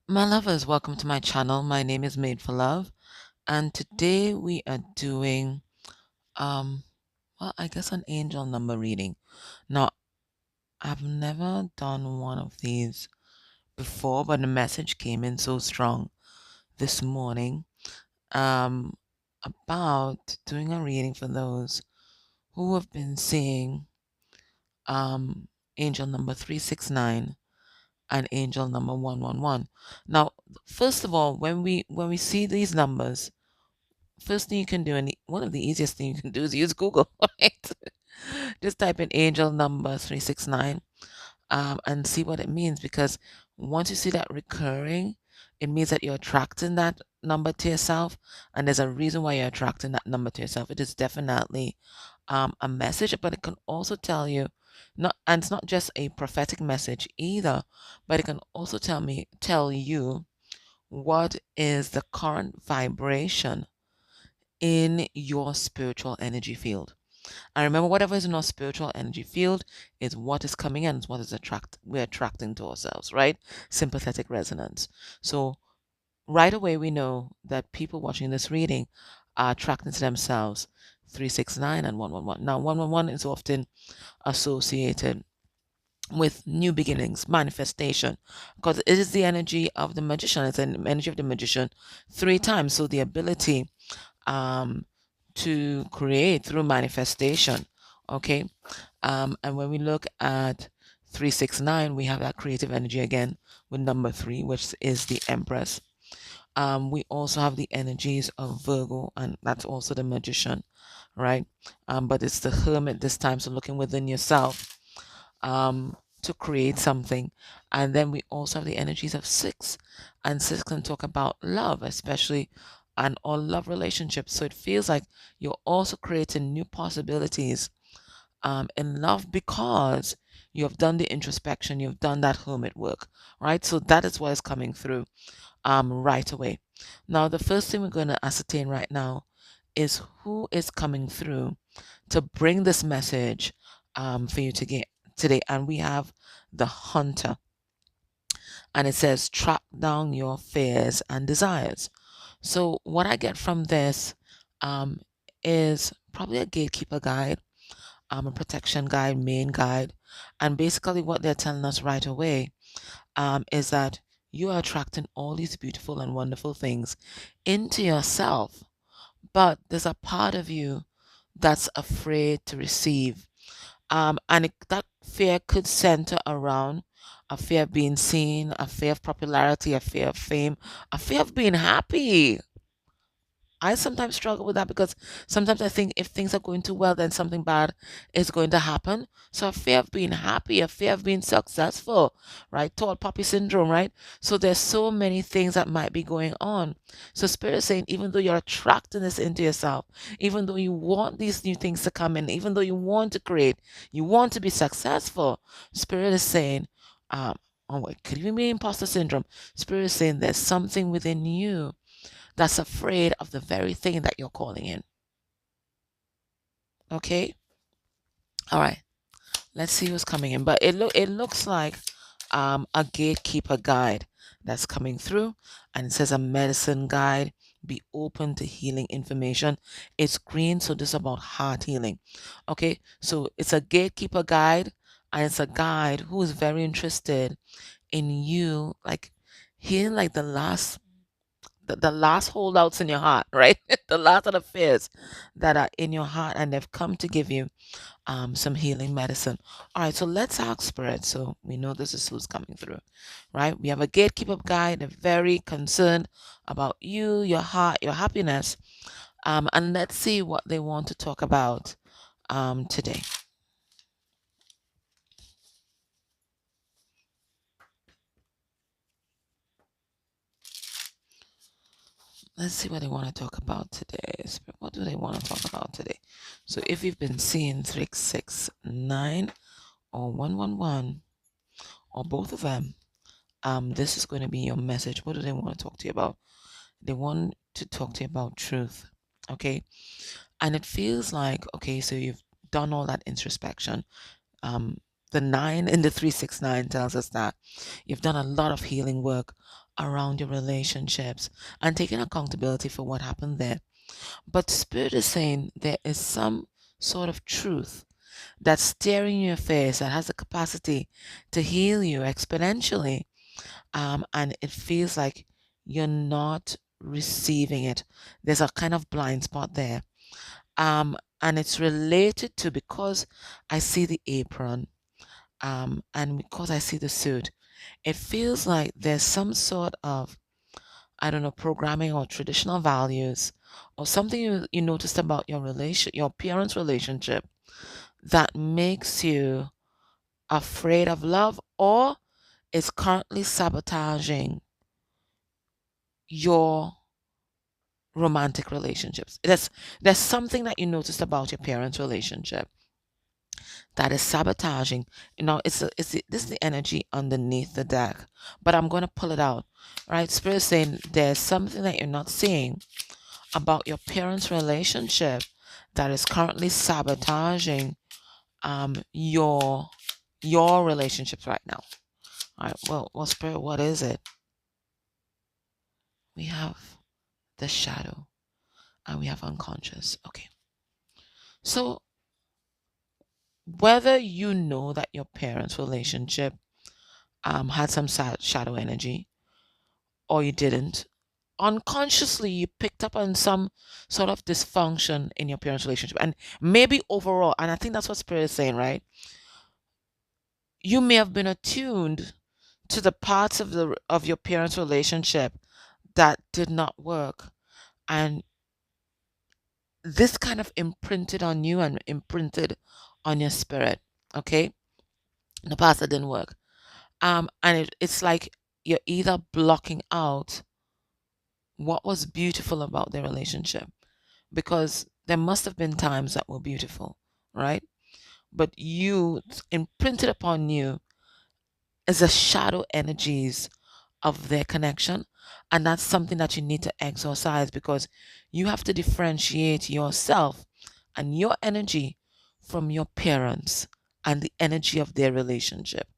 My lovers, welcome to my channel. My name is Made for Love, and today we are doing um I guess an angel number reading. Now, I've never done one of these before, but the message came in so strong this morning um about doing a reading for those who have been seeing um angel number 369 and angel number 111. Now, first of all, when we see these numbers, first thing you can do, and one of the easiest things you can do is use Google, right? Just type in angel number 369 and see what it means, because once you see that recurring, it means that you're attracting that number to yourself, and there's a reason why you're attracting that number to yourself. It is definitely a message, but it can also tell you, and it's not just a prophetic message either, but it can also tell you what is the current vibration in your spiritual energy field. And remember, whatever is in our spiritual energy field is what is coming in, is what is we're attracting to ourselves, right? Sympathetic resonance. So right away we know that people watching this reading are attracting to themselves 369 and 111. Now 111 is often associated with new beginnings, manifestation, because it is the energy of the magician. It's an energy of the magician three times. So the ability um, to create through manifestation. Okay. And when we look at 369, we have that creative energy again with number 3, which is the Empress. We also have the energies of Virgo, and that's also the magician, right? But it's the Hermit this time, so looking within yourself to create something. And then we also have the energies of 6, and 6 can talk about love, especially and all love relationships. So it feels like you're also creating new possibilities in love, because you have done the introspection, you've done that hermit work, right? So that is what is coming through right away. Now, the first thing we're going to ascertain right now is who is coming through to bring this message for you to get today. And we have the hunter, and it says track down your fears and desires. So what I get from this um, is probably a gatekeeper guide, a protection guide, main guide. And basically what they're telling us right away is that you are attracting all these beautiful and wonderful things into yourself, but there's a part of you that's afraid to receive. That fear could center around a fear of being seen, a fear of popularity, a fear of fame, a fear of being happy. I sometimes struggle with that, because sometimes I think if things are going too well, then something bad is going to happen. So a fear of being happy, a fear of being successful, right? Tall poppy syndrome, right? So there's so many things that might be going on. So Spirit is saying, even though you're attracting this into yourself, even though you want these new things to come in, even though you want to create, you want to be successful, Spirit is saying, oh, it could even be imposter syndrome. Spirit is saying there's something within you that's afraid of the very thing that you're calling in. Okay? All right. Let's see who's coming in. But it looks like a gatekeeper guide that's coming through, and it says a medicine guide. Be open to healing information. It's green, so this is about heart healing. Okay, so it's a gatekeeper guide, and it's a guide who is very interested in you, like healing like the last holdouts in your heart, right? The last of the fears that are in your heart, and they've come to give you some healing medicine. All right, so let's ask Spirit. So we know this is who's coming through, right? We have a gatekeeper guide. They're very concerned about you, your heart, your happiness. And let's see what they want to talk about today. Let's see what they want to talk about today. What do they want to talk about today? So if you've been seeing 369 or 111 or both of them, this is going to be your message. What do they want to talk to you about? They want to talk to you about truth. Okay. And it feels like, okay, so you've done all that introspection. Um, The 9 in the 369 tells us that you've done a lot of healing work around your relationships and taking accountability for what happened there. But Spirit is saying there is some sort of truth that's staring you in your face that has the capacity to heal you exponentially. And it feels like you're not receiving it. There's a kind of blind spot there. And it's related to, because I see the apron, and because I see the suit, it feels like there's some sort of, I don't know, programming or traditional values or something you noticed about your parents' relationship that makes you afraid of love or is currently sabotaging your romantic relationships. There's something that you noticed about your parents' relationship that is sabotaging. This is the energy underneath the deck, but I'm going to pull it out. Right? Spirit is saying there's something that you're not seeing about your parents' relationship that is currently sabotaging your relationships right now. All right. Well, Spirit, what is it? We have the shadow and we have unconscious. Okay. So whether you know that your parents' relationship had some shadow energy or you didn't, unconsciously you picked up on some sort of dysfunction in your parents' relationship, and maybe overall, and I think that's what Spirit is saying, right? You may have been attuned to the parts of your parents' relationship that did not work, and this kind of imprinted on you and imprinted on your spirit. Okay, the parts that didn't work, and it's like you're either blocking out what was beautiful about their relationship, because there must have been times that were beautiful, right? But you imprinted upon you is the shadow energies of their connection. And that's something that you need to exercise, because you have to differentiate yourself and your energy from your parents and the energy of their relationship.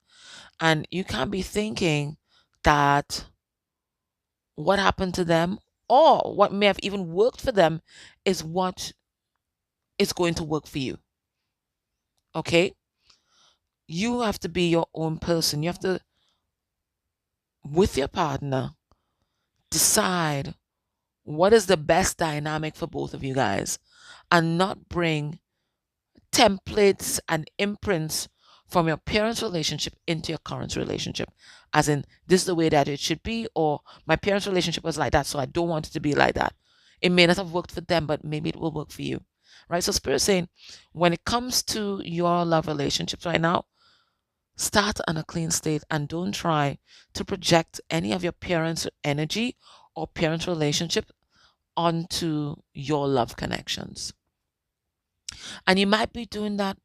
And you can't be thinking that what happened to them or what may have even worked for them is what is going to work for you. Okay? You have to be your own person. You have to, with your partner, decide what is the best dynamic for both of you guys and not bring templates and imprints from your parents' relationship into your current relationship. As in, this is the way that it should be, or my parents' relationship was like that, so I don't want it to be like that. It may not have worked for them, but maybe it will work for you. Right? So Spirit saying, when it comes to your love relationships right now, start on a clean state and don't try to project any of your parents' energy or parents' relationship onto your love connections. And you might be doing that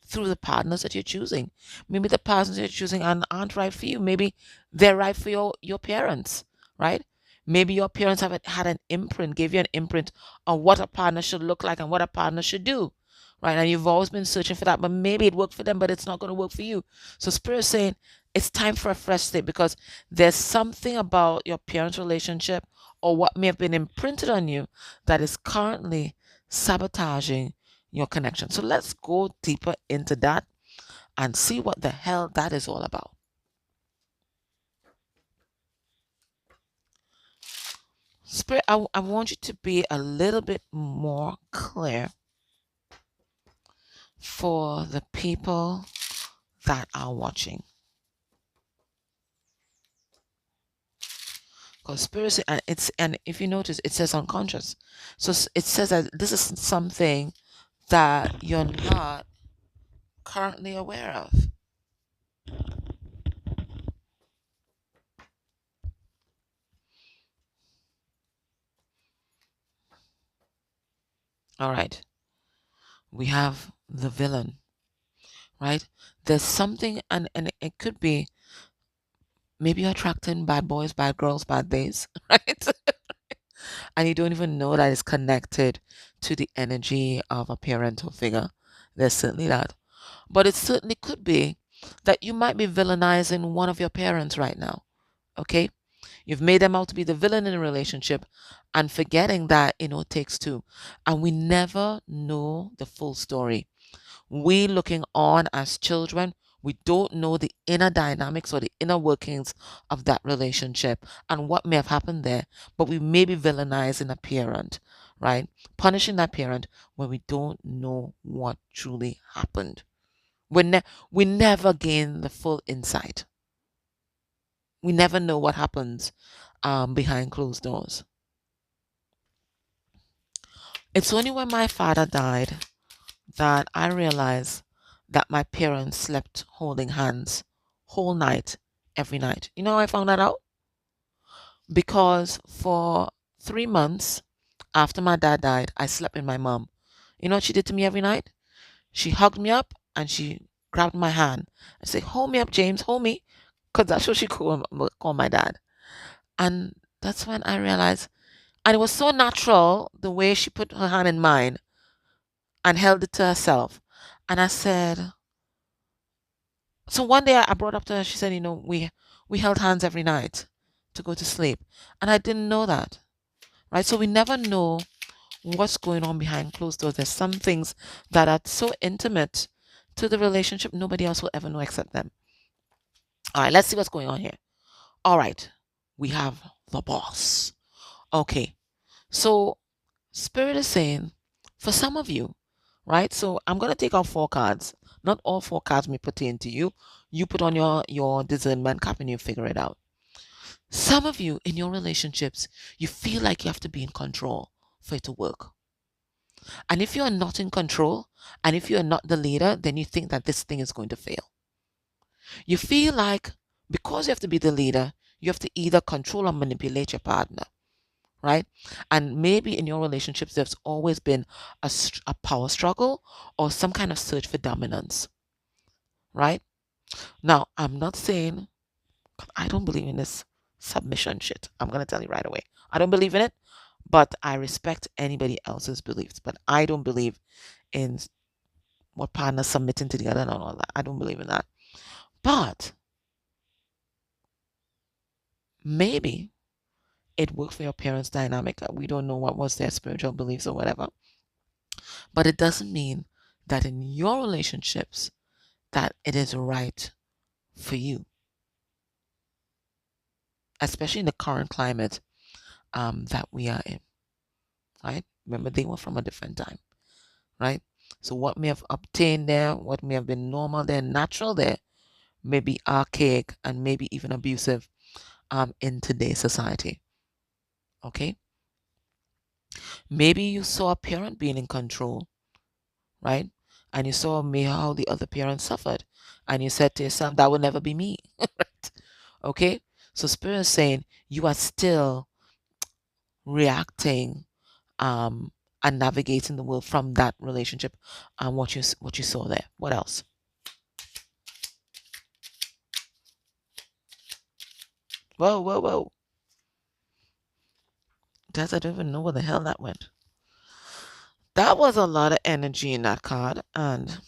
through the partners that you're choosing. Maybe the partners you're choosing aren't right for you. Maybe they're right for your parents, right? Maybe your parents have had an imprint, gave you an imprint on what a partner should look like and what a partner should do, right? And you've always been searching for that, but maybe it worked for them, but it's not going to work for you. So Spirit is saying it's time for a fresh start, because there's something about your parents' relationship or what may have been imprinted on you that is currently sabotaging your connection. So let's go deeper into that and see what the hell that is all about. Spirit, I want you to be a little bit more clear for the people that are watching. Because Spirit, and if you notice, it says unconscious. So it says that this is something that you're not currently aware of. All right. We have the villain, right? There's something, and it could be maybe you're attracting bad boys, bad girls, bad days, right? And you don't even know that it's connected to the energy of a parental figure. There's certainly that. But it certainly could be that you might be villainizing one of your parents right now. Okay? You've made them out to be the villain in a relationship and forgetting that, it takes two. And we never know the full story. We looking on as children, we don't know the inner dynamics or the inner workings of that relationship and what may have happened there, but we may be villainizing a parent, right? Punishing that parent when we don't know what truly happened. We never gain the full insight. We never know what happens behind closed doors. It's only when my father died that I realized that my parents slept holding hands whole night, every night. You know how I found that out? Because for 3 months after my dad died, I slept with my mom. You know what she did to me every night? She hugged me up and she grabbed my hand and said, "Hold me up, James, hold me." Because that's what she called my dad. And that's when I realized, and it was so natural the way she put her hand in mine and held it to herself. And I said, so one day I brought up to her, she said, we held hands every night to go to sleep. And I didn't know that, right? So we never know what's going on behind closed doors. There's some things that are so intimate to the relationship, nobody else will ever know except them. All right, let's see what's going on here. All right, we have the boss. Okay, so Spirit is saying, for some of you, right? So I'm going to take out 4 cards. Not all 4 cards may pertain to you. You put on your discernment cap and you figure it out. Some of you in your relationships, you feel like you have to be in control for it to work. And if you are not in control, and if you are not the leader, then you think that this thing is going to fail. You feel like because you have to be the leader, you have to either control or manipulate your partner, right? And maybe in your relationships, there's always been a power struggle or some kind of search for dominance, right? Now, I'm not saying I don't believe in this submission shit. I'm going to tell you right away. I don't believe in it, but I respect anybody else's beliefs. But I don't believe in what partners submitting to the other and all that. I don't believe in that. But maybe it worked for your parents' dynamic. We don't know what was their spiritual beliefs or whatever. But it doesn't mean that in your relationships that it is right for you, especially in the current climate that we are in, right? Remember, they were from a different time, right? So what may have obtained there, what may have been normal there, natural there, may be archaic and maybe even abusive in today's society. Okay? Maybe you saw a parent being in control, right? And you saw how the other parent suffered. And you said to yourself, that will never be me. Right? Okay? So Spirit is saying you are still reacting and navigating the world from that relationship and what you saw there. What else? Whoa, whoa, whoa. Guys, I don't even know where the hell that went. That was a lot of energy in that card. And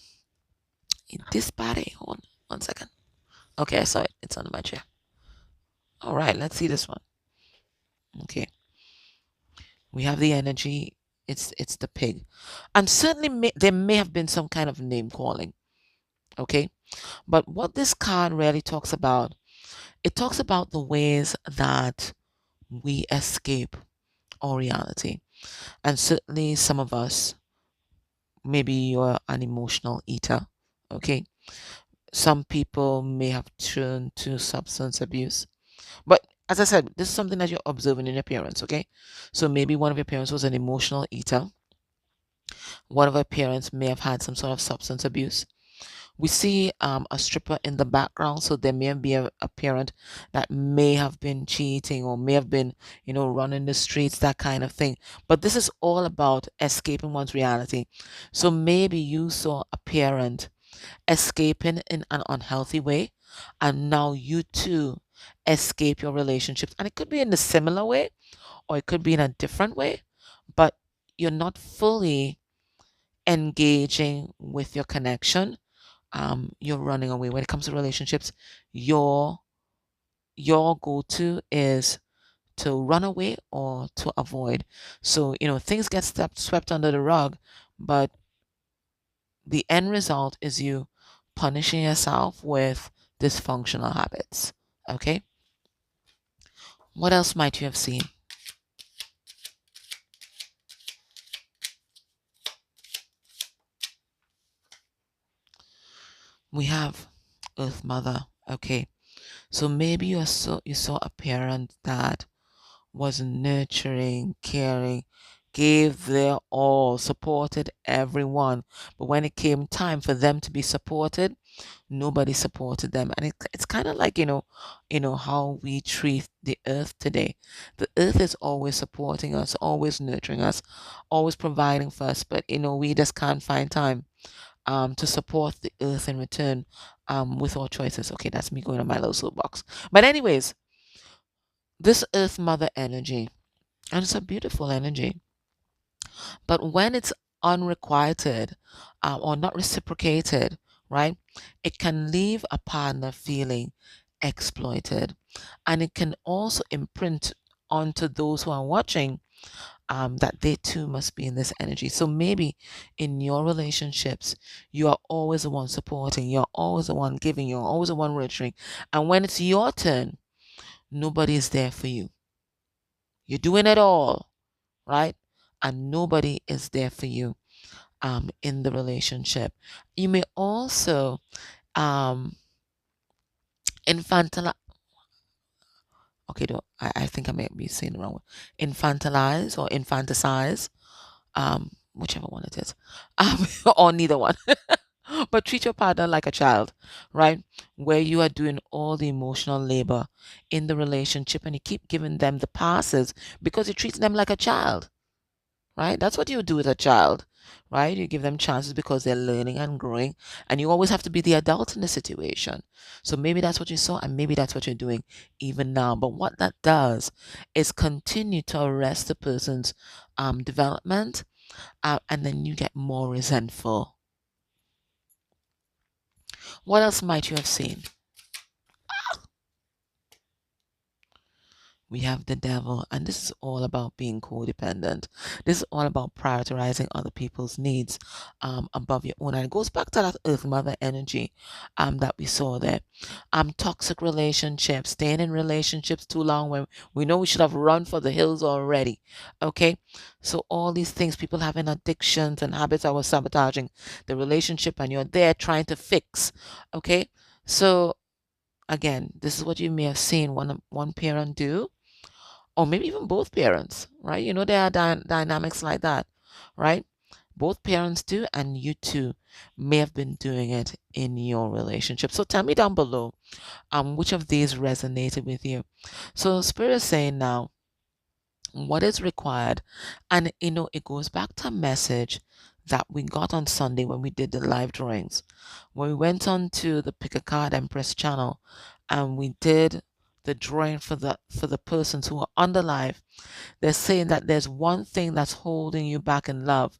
in this body, hold on 1 second. Okay, I saw it. It's under my chair. All right, let's see this one. Okay. We have the energy. It's the pig. And certainly there may have been some kind of name calling. Okay. But what this card really talks about, it talks about the ways that we escape our reality. And certainly some of us, maybe you're an emotional eater. Okay. Some people may have turned to substance abuse. But as I said, this is something that you're observing in your parents, okay? So maybe one of your parents was an emotional eater. One of our parents may have had some sort of substance abuse. We see a stripper in the background, so there may be a parent that may have been cheating or may have been, running the streets, that kind of thing. But this is all about escaping one's reality. So maybe you saw a parent escaping in an unhealthy way, and now you too escape your relationships. And it could be in a similar way, or it could be in a different way, but you're not fully engaging with your connection you're running away. When it comes to relationships, your your go-to is to run away or to avoid. So, things get swept under the rug, but the end result is you punishing yourself with dysfunctional habits. Okay? What else might you have seen? We have Earth Mother. Okay. So maybe you saw a parent that was nurturing, caring, gave their all, supported everyone. But when it came time for them to be supported, nobody supported them. And it's kind of like, how we treat the earth today. The earth is always supporting us, always nurturing us, always providing for us. But, we just can't find time to support the earth in return with our choices. Okay, that's me going on my little soapbox. But anyways, this earth mother energy, and it's a beautiful energy. But when it's unrequited or not reciprocated, right, it can leave a partner feeling exploited. And it can also imprint onto those who are watching that they too must be in this energy. So maybe in your relationships, you are always the one supporting, you're always the one giving, you're always the one nurturing. And when it's your turn, nobody is there for you. You're doing it all, right? And nobody is there for you in the relationship. You may also um, infantilize. Okay, I think I may be saying the wrong word. Infantilize or infanticize, whichever one it is, or neither one. But treat your partner like a child, right? Where you are doing all the emotional labor in the relationship and you keep giving them the passes because you treat them like a child, right? That's what you do with a child, right? You give them chances because they're learning and growing, and you always have to be the adult in the situation. So maybe that's what you saw, and maybe that's what you're doing even now. But what that does is continue to arrest the person's development, and then you get more resentful. What else might you have seen? We have the devil, and this is all about being codependent. This is all about prioritizing other people's needs above your own. And it goes back to that Earth Mother energy that we saw there. Toxic relationships, staying in relationships too long when we know we should have run for the hills already. Okay, so all these things, people having addictions and habits that were sabotaging the relationship, and you're there trying to fix. Okay, so again, this is what you may have seen one parent do, or maybe even both parents, right? There are dynamics like that, right? Both parents do, and you too may have been doing it in your relationship. So tell me down below, which of these resonated with you? So Spirit is saying now, what is required, and it goes back to a message that we got on Sunday when we did the live drawings, when we went on to the Pick a Card Empress channel, and we did the drawing for the persons who are on the live. They're saying that there's one thing that's holding you back in love,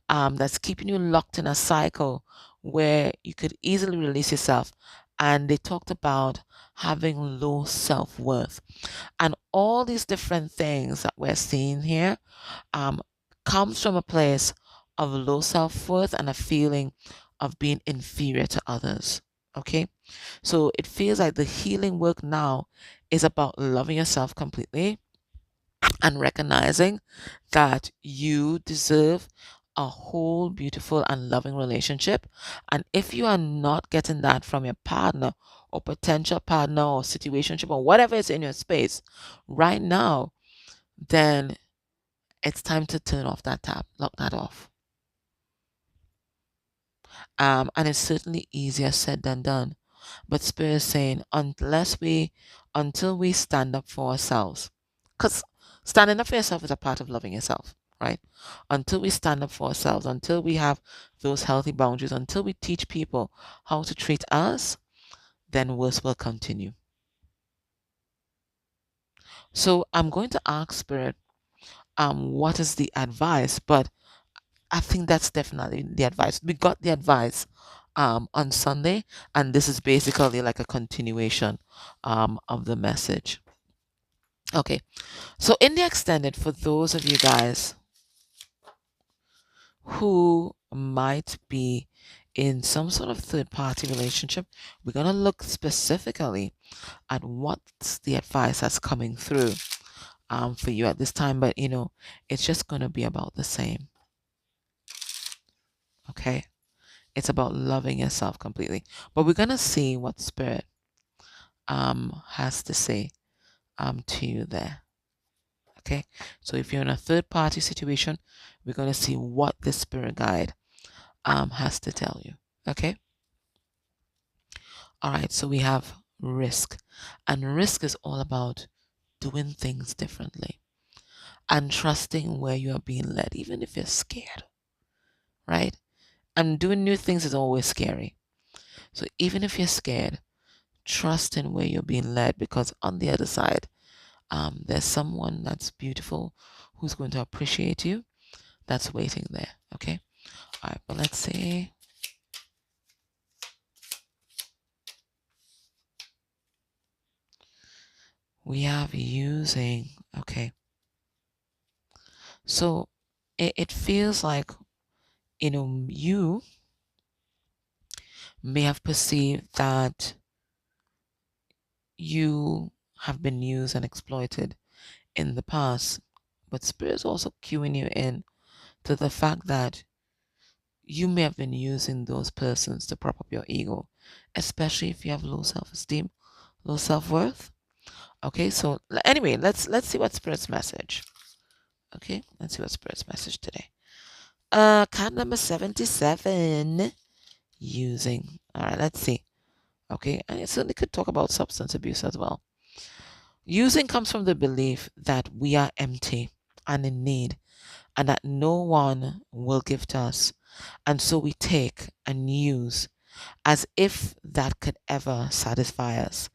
that's keeping you locked in a cycle where you could easily release yourself. And they talked about having low self-worth. And all these different things that we're seeing here um, comes from a place of low self-worth and a feeling of being inferior to others. Okay? So it feels like the healing work now is about loving yourself completely and recognizing that you deserve a whole beautiful and loving relationship. And if you are not getting that from your partner or potential partner or situationship or whatever is in your space right now, then it's time to turn off that tap, lock that off. And it's certainly easier said than done. But Spirit is saying, until we stand up for ourselves, because standing up for yourself is a part of loving yourself, right? Until we stand up for ourselves, until we have those healthy boundaries, until we teach people how to treat us, then worse will continue. So I'm going to ask Spirit, what is the advice? But I think that's definitely the advice. We got the advice on Sunday, and this is basically like a continuation of the message. Okay, so in the extended, for those of you guys who might be in some sort of third party relationship, we're going to look specifically at what's the advice that's coming through for you at this time, but it's just going to be about the same. Okay, it's about loving yourself completely, but we're going to see what spirit has to say to you there. Okay, so if you're in a third party situation, we're going to see what the spirit guide has to tell you. Okay, all right, so we have risk, and risk is all about doing things differently and trusting where you are being led, even if you're scared, right? And doing new things is always scary. So even if you're scared, trust in where you're being led, because on the other side, there's someone that's beautiful who's going to appreciate you, that's waiting there. Okay. All right. But let's see. We have using. Okay. So it feels like, you may have perceived that you have been used and exploited in the past, but Spirit is also cueing you in to the fact that you may have been using those persons to prop up your ego, especially if you have low self-esteem, low self-worth. Okay, so anyway, let's see what Spirit's message. Okay, let's see what Spirit's message today. Card number 77, using. All right, let's see. Okay, and it certainly could talk about substance abuse as well. Using comes from the belief that we are empty and in need, and that no one will give to us. And so we take and use as if that could ever satisfy us.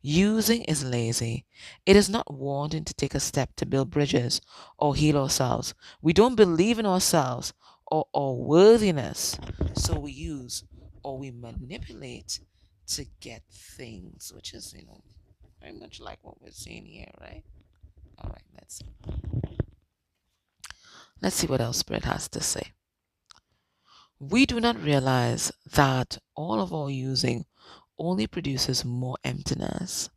Using is lazy. It is not wanting to take a step to build bridges or heal ourselves. We don't believe in ourselves or our worthiness, so we use or we manipulate to get things, which is, very much like what we're seeing here, right? All right, let's see what else Spirit has to say. We do not realize that all of our using only produces more emptiness.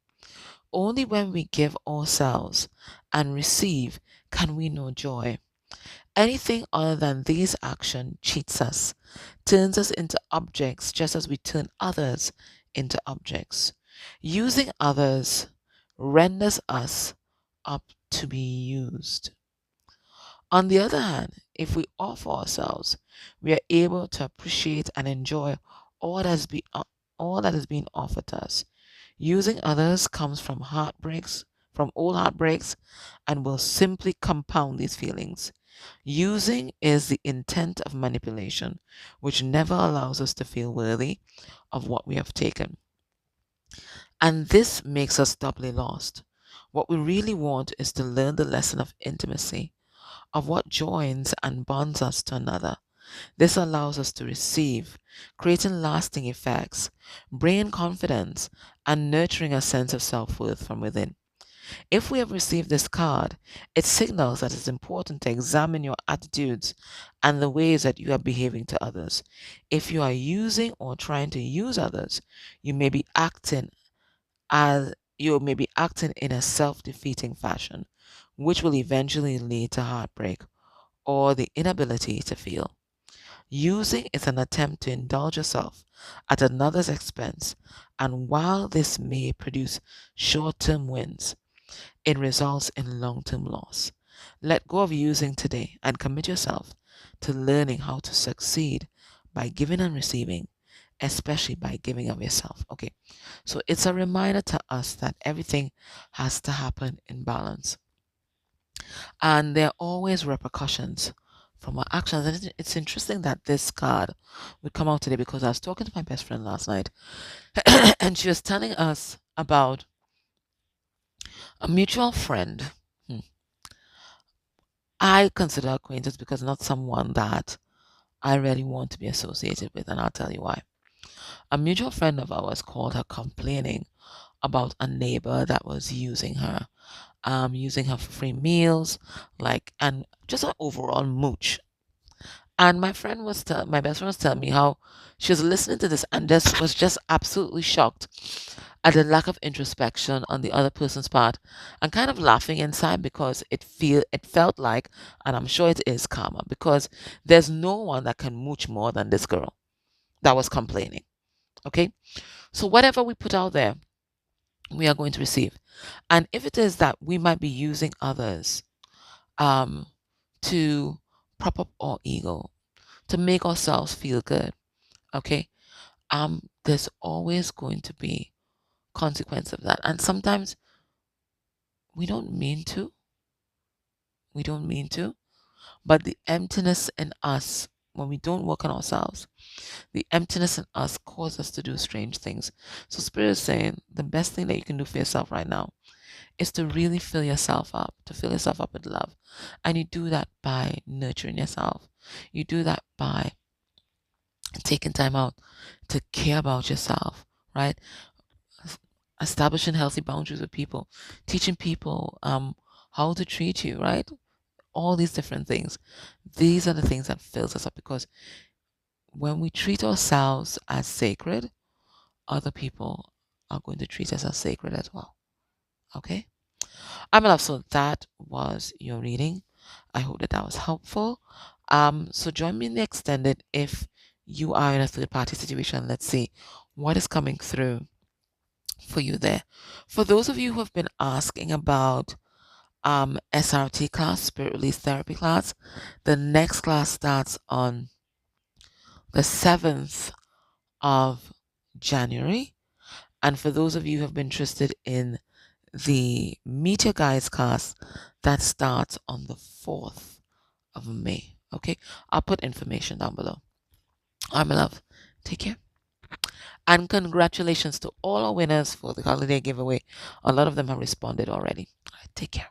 Only when we give ourselves and receive can we know joy. Anything other than these actions cheats us, turns us into objects just as we turn others into objects. Using others renders us up to be used. On the other hand, if we offer ourselves, we are able to appreciate and enjoy all that is being offered to us. Using others comes from heartbreaks, from old heartbreaks, and will simply compound these feelings. Using is the intent of manipulation, which never allows us to feel worthy of what we have taken. And this makes us doubly lost. What we really want is to learn the lesson of intimacy, of what joins and bonds us to another. This allows us to receive, creating lasting effects, bringing confidence, and nurturing a sense of self-worth from within. If we have received this card, it signals that it's important to examine your attitudes and the ways that you are behaving to others. If you are using or trying to use others, you may be acting in a self-defeating fashion, which will eventually lead to heartbreak or the inability to feel. Using is an attempt to indulge yourself at another's expense, and while this may produce short-term wins, it results in long-term loss. Let go of using today and commit yourself to learning how to succeed by giving and receiving, especially by giving of yourself. Okay, so it's a reminder to us that everything has to happen in balance. And there are always repercussions from our actions. And it's interesting that this card would come out today, because I was talking to my best friend last night and she was telling us about a mutual friend. I consider acquaintance because not someone that I really want to be associated with, and I'll tell you why. A mutual friend of ours called her complaining about a neighbor that was using her for free meals, like, and just an overall mooch. And my best friend was telling me how she was listening to this and just was just absolutely shocked at the lack of introspection on the other person's part, and kind of laughing inside because it felt like, and I'm sure it is karma, because there's no one that can mooch more than this girl that was complaining. Okay, so whatever we put out there, we are going to receive. And if it is that we might be using others um, to prop up our ego, to make ourselves feel good, okay, there's always going to be consequence of that. And sometimes we don't mean to, we don't mean to, but the emptiness in us, when we don't work on ourselves, the emptiness in us causes us to do strange things. So Spirit is saying the best thing that you can do for yourself right now is to really fill yourself up, to fill yourself up with love. And you do that by nurturing yourself. You do that by taking time out to care about yourself, right? Establishing healthy boundaries with people, teaching people how to treat you, right? All these different things. These are the things that fills us up, because when we treat ourselves as sacred, other people are going to treat us as sacred as well. Okay? I'm love. So that was your reading. I hope that that was helpful. So join me in the extended if you are in a third party situation. Let's see what is coming through for you there. For those of you who have been asking about SRT class, Spirit Release Therapy class, the next class starts on the 7th of January. And for those of you who have been interested in the Meteor Guides class, that starts on the 4th of May. Okay, I'll put information down below. All right, my love. Take care. And congratulations to all our winners for the holiday giveaway. A lot of them have responded already. All right, take care.